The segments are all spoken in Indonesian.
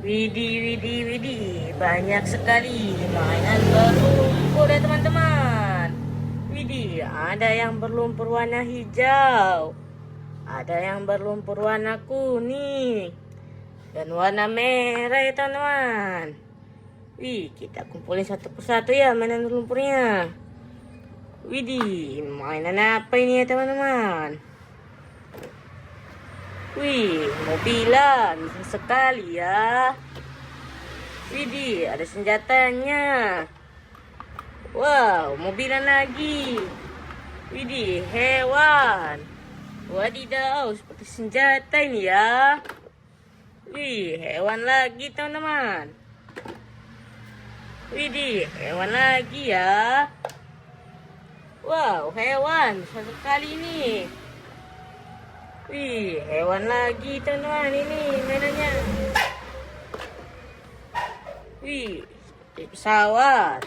Widih, widih, widih, banyak sekali mainan berlumpur ya teman-teman. Widih, ada yang berlumpur warna hijau, ada yang berlumpur warna kuning, dan warna merah ya teman-teman. Wih, kita kumpulin satu persatu ya mainan berlumpurnya. Widih, mainan apa ini ya teman-teman? Wih, mobilan sekali ya. Widih, ada senjatanya. Wow, mobilan lagi. Widih, hewan. Wadidaw, seperti senjata ini ya. Wih, hewan lagi teman-teman. Widih, hewan lagi ya. Wow, hewan satu kali ini. Wih, hewan lagi teman-teman, ini mainannya. Wih, pesawat.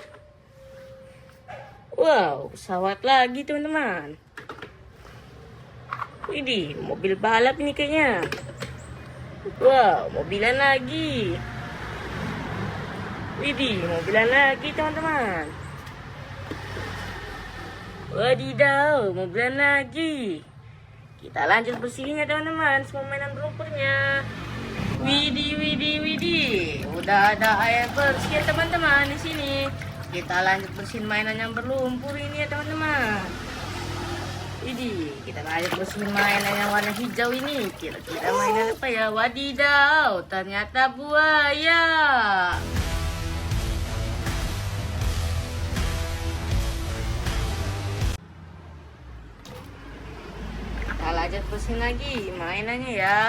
Wow, pesawat lagi teman-teman. Widih, mobil balap ini kayaknya. Wow, mobilan lagi. Widih, mobilan lagi teman-teman. Wadidaw, mobilan lagi. Kita lanjut bersihinnya teman-teman, semua mainan berlumpurnya. Widih, widih, widih. Udah ada air bersih ya teman-teman di sini. Kita lanjut bersihin mainan yang berlumpur ini ya teman-teman. Widih, kita lanjut bersihin mainan yang warna hijau ini. Kira-kira mainan apa ya? Wadidaw, ternyata buaya. Kita lanjut bersihin lagi mainannya ya.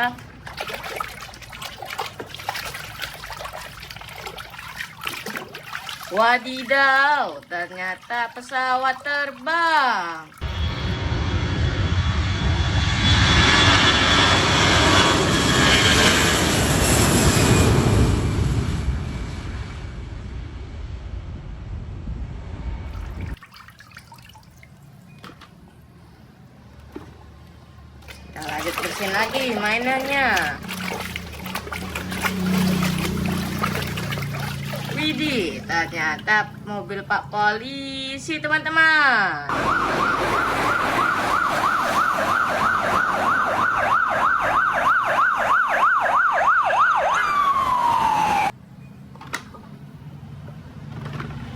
Wadidaw, ternyata pesawat terbang. Kita lanjut bersihin lagi mainannya. Widih, ternyata mobil Pak Polisi teman-teman.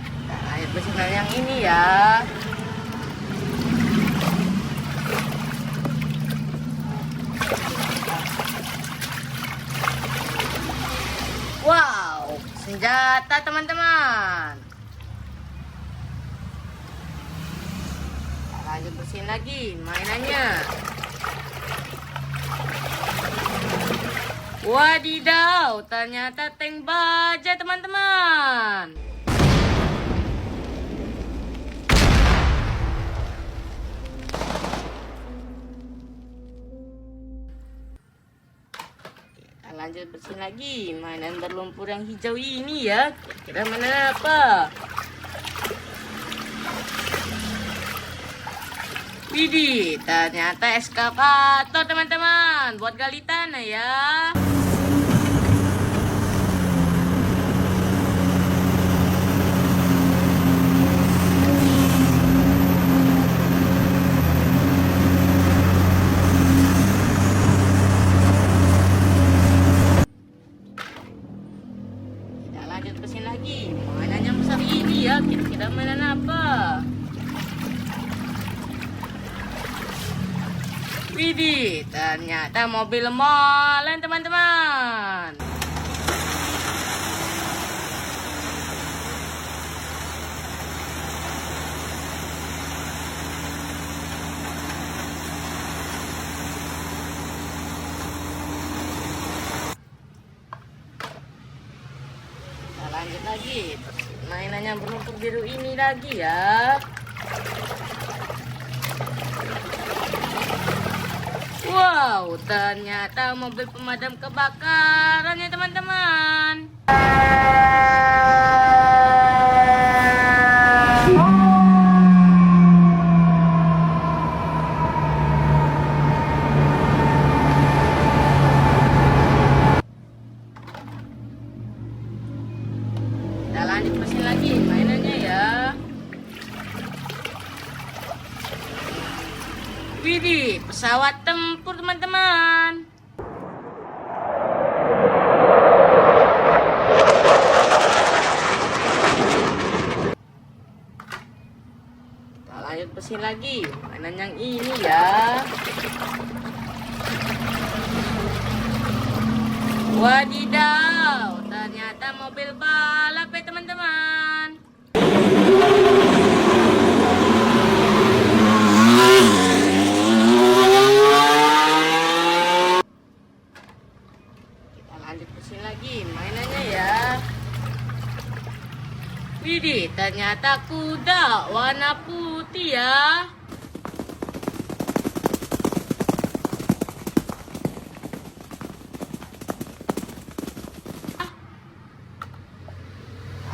Kita lanjut bersihin yang ini ya. Wow, senjata teman-teman. Lanjut bersihin lagi mainannya. Wadidaw, ternyata tank baja teman-teman. Lanjut bersihin lagi mainan berlumpur yang hijau ini ya. Kira-kira mainan apa? Widih, ternyata eskavator teman-teman, buat gali tanah ya. Lanjut bersihin lagi mainan yang besar ini ya. Kira-kira mainan apa? Widih, ternyata mobil molen teman-teman. Lanjut lagi mainan yang berlumpur biru ini lagi ya. Wow, ternyata mobil pemadam kebakaran ya teman-teman. lanjut mesin lagi mainannya ya. Widih, pesawat tempur teman-teman. Kita lanjut mesin lagi mainan yang ini ya. Wadidaw, ternyata mobil balap ya teman-teman. Kita lanjut mesin lagi mainannya ya. Widih, ternyata kuda warna putih ya.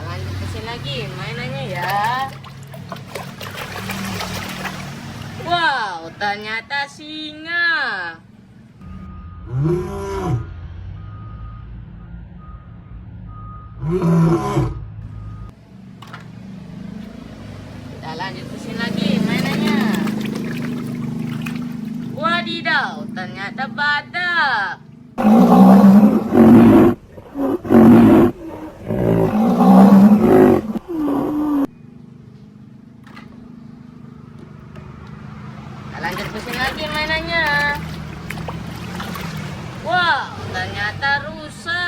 Lanjut mesin lagi mainannya ya. Wow, ternyata singa. Kita lanjut mesin lagi mainannya. Wadidaw, ternyata badak. Lanjut mesin lagi mainannya. Wow, ternyata rusa.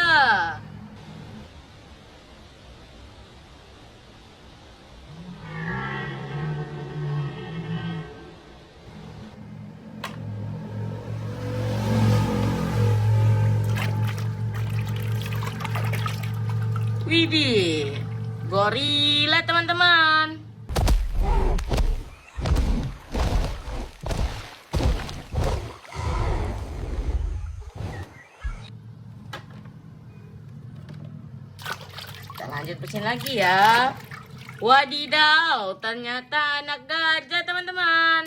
Widih, gorila teman-teman. Kita lanjut mesin lagi ya. Wadidaw, ternyata anak gajah teman-teman.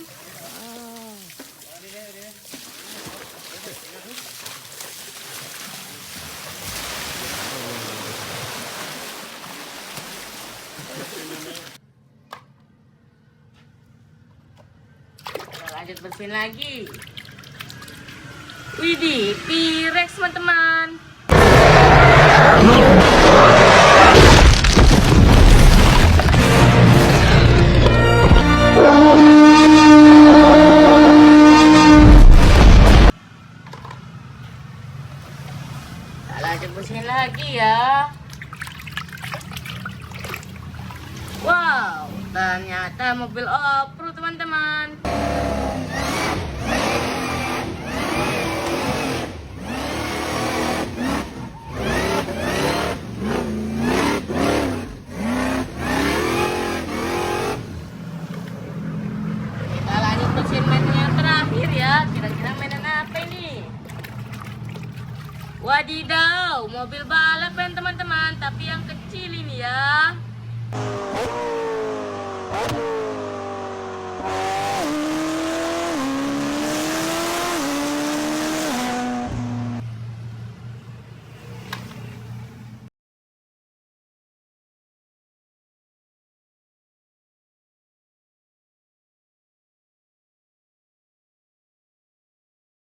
Kita lanjut mesin lagi. Widih, T-Rex teman-teman. Lanjut mesin lagi ya. Wow, ternyata mobil off-road teman-teman. Kita lanjut mesin mainan yang terakhir ya. Kira-kira mainan apa ini? Wadidaw, mobil balap kan teman-teman, tapi yang kecil ini ya.